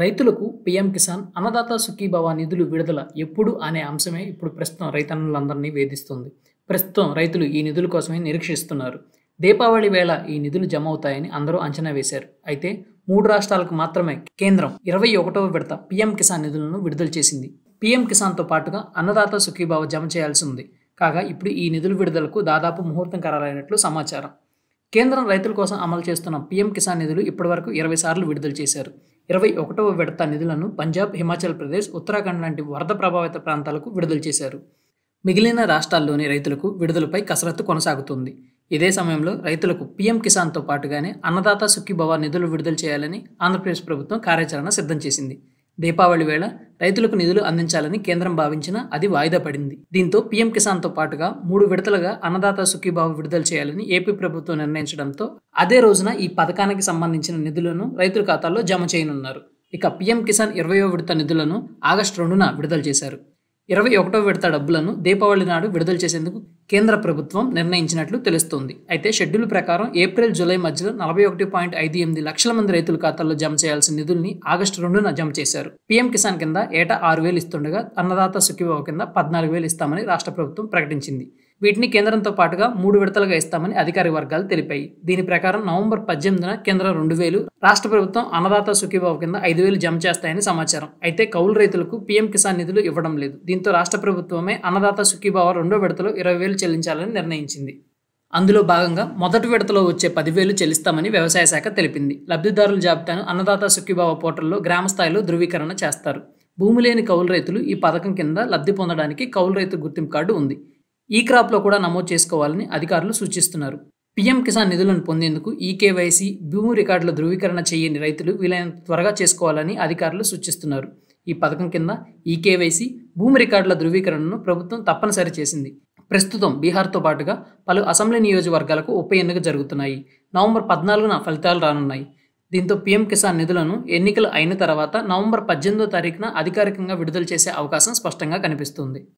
రైతులకు పీఎం కిసాన్, అన్నదాత సుఖీభవ నిధులు విడుదల ఎప్పుడు అనే అంశమే ఇప్పుడు ప్రస్తుతం రైతన్నులందరినీ వేధిస్తుంది. ప్రస్తుతం రైతులు ఈ నిధుల కోసమే నిరీక్షిస్తున్నారు. దీపావళి వేళ ఈ నిధులు జమ అవుతాయని అందరూ అంచనా వేశారు. అయితే 3 రాష్ట్రాలకు మాత్రమే కేంద్రం 21వ విడత పీఎం కిసాన్ నిధులను విడుదల చేసింది. పీఎం కిసాన్తో పాటుగా అన్నదాత సుఖీభవ జమ చేయాల్సి ఉంది. కాగా ఇప్పుడు ఈ నిధుల విడుదలకు దాదాపు ముహూర్తం ఖరారైనట్లు సమాచారం. కేంద్రం రైతుల కోసం అమలు చేస్తున్న పీఎం కిసాన్ నిధులు ఇప్పటివరకు 20 సార్లు విడుదల చేశారు. 21వ విడత నిధులను పంజాబ్, హిమాచల్ ప్రదేశ్, ఉత్తరాఖండ్ లాంటి వరద ప్రభావిత ప్రాంతాలకు విడుదల చేశారు. మిగిలిన రాష్ట్రాల్లోని రైతులకు విడుదలపై కసరత్తు కొనసాగుతుంది. ఇదే సమయంలో రైతులకు పీఎం కిసాన్తో పాటుగానే అన్నదాత సుఖీభవ నిధులు విడుదల చేయాలని ఆంధ్రప్రదేశ్ ప్రభుత్వం కార్యాచరణ సిద్ధం చేసింది. దీపావళి వేళ రైతులకు నిధులు అందించాలని కేంద్రం భావించినా అది వాయిదా పడింది. దీంతో పీఎం కిసాన్తో పాటుగా 3 విడతలుగా అన్నదాత సుఖీభవ విడుదల చేయాలని ఏపీ ప్రభుత్వం నిర్ణయించడంతో అదే రోజున ఈ పథకానికి సంబంధించిన నిధులను రైతుల ఖాతాల్లో జమ చేయనున్నారు. ఇక పీఎం కిసాన్ 20వ విడత నిధులను ఆగస్టు 2న విడుదల చేశారు. 21వ విడత డబ్బులను దీపావళి నాడు విడుదల చేసేందుకు కేంద్ర ప్రభుత్వం నిర్ణయించినట్లు తెలుస్తోంది. అయితే షెడ్యూల్ ప్రకారం ఏప్రిల్, జూలై మధ్యలో 41.58 లక్షల మంది రైతుల ఖాతాల్లో జమ చేయాల్సిన నిధుల్ని ఆగస్టు 2న జమ చేశారు. పీఎం కిసాన్ కింద ఏటా 6,000 ఇస్తుండగా అన్నదాత సుఖీభవ కింద 14,000 ఇస్తామని రాష్ట్ర ప్రభుత్వం ప్రకటించింది. వీటిని కేంద్రంతో పాటుగా 3 విడతలుగా ఇస్తామని అధికారిక వర్గాలు తెలిపాయి. దీని ప్రకారం నవంబర్ 18న కేంద్రం 2,000, రాష్ట్ర ప్రభుత్వం అన్నదాత సుఖీభవ కింద 5,000 జమ చేస్తాయని సమాచారం. అయితే కౌలు రైతులకు పీఎం కిసాన్ నిధులు ఇవ్వడం లేదు. దీంతో రాష్ట్ర ప్రభుత్వమే అన్నదాత సుఖీభవ 2వ విడతలో 20,000 చెల్లించాలని నిర్ణయించింది. అందులో భాగంగా మొదటి విడతలో వచ్చే 10,000 చెల్లిస్తామని వ్యవసాయ శాఖ తెలిపింది. లబ్ధిదారుల జాబితాను అన్నదాత సుఖీభవ పోర్టల్లో గ్రామ స్థాయిలో ధృవీకరణ చేస్తారు. భూమి లేని కౌలు రైతులు ఈ పథకం కింద లబ్ధి పొందడానికి కౌలు రైతు గుర్తింపు కార్డు ఉంది. ఈ క్రాప్లో కూడా నమోదు చేసుకోవాలని అధికారులు సూచిస్తున్నారు. పీఎం కిసాన్ నిధులను పొందేందుకు ఈకేవైసీ, భూమి రికార్డుల ధృవీకరణ చేయని రైతులు వీలైనంత త్వరగా చేసుకోవాలని అధికారులు సూచిస్తున్నారు. ఈ పథకం కింద ఈకేవైసీ, భూమి రికార్డుల ధృవీకరణను ప్రభుత్వం తప్పనిసరి చేసింది. ప్రస్తుతం బీహార్తో పాటుగా పలు అసెంబ్లీ నియోజకవర్గాలకు ఉప ఎన్నిక జరుగుతున్నాయి. నవంబర్ 14న ఫలితాలు రానున్నాయి. దీంతో పీఎం కిసాన్ నిధులను ఎన్నికలు అయిన తర్వాత నవంబర్ 18వ తారీఖున అధికారికంగా విడుదల చేసే అవకాశం స్పష్టంగా కనిపిస్తుంది.